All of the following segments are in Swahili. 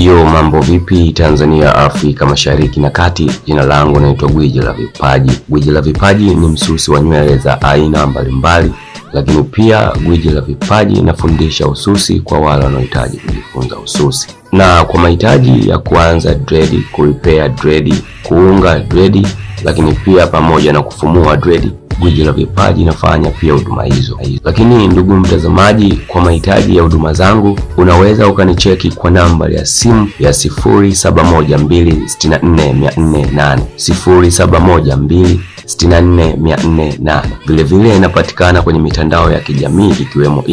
Hiyo mambo vipi Tanzania, Afrika Mashariki na Kati. Jina langu naitwa Gwiji la Vipaji. Gwiji la Vipaji ni msusi wa nywele za aina mbalimbali, lakini pia Gwiji la Vipaji nafundisha ususi kwa wale wanaohitaji kujifunza ususi. Na kwa mahitaji ya kuanza dread, kurepair dread, kuunga dread, lakini pia pamoja na kufumua dread, Gwiji la Vipaji nafanya pia huduma hizo. Lakini ndugu mtazamaji, kwa mahitaji ya huduma zangu unaweza ukanicheki kwa namba ya simu ya 0712644408, 0712644408. Vile vile inapatikana kwenye mitandao ya kijamii ikiwemo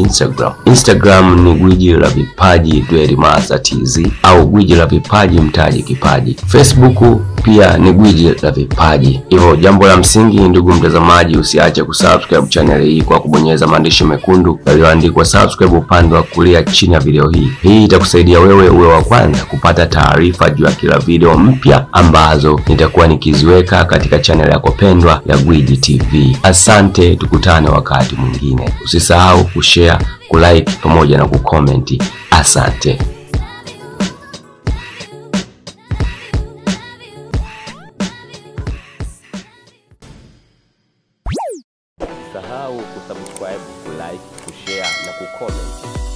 Instagram ni Gwiji la Vipaji Dreadmaster TZ au Gwiji la Vipaji mtaji kipaji. Facebook pia ni Gwiji la Vipaji. Hivyo jambo la msingi ndugu mtazamaji, usiache kusubscribe channel hii kwa kubonyeza maandishi mekundu yaliyoandikwa subscribe upande wa kulia chini ya video hii. Hii itakusaidia wewe uwe wa kwanza kupata taarifa juu ya kila video mpya ambazo nitakuwa nikiziweka katika channel yako pendwa ya Gwiji TV. Asante, tukutane wakati mwingine. Usisahau kushare, kulike pamoja na kucomment. Asante. Usisahau kusubscribe, kulike, kushare na kucomment.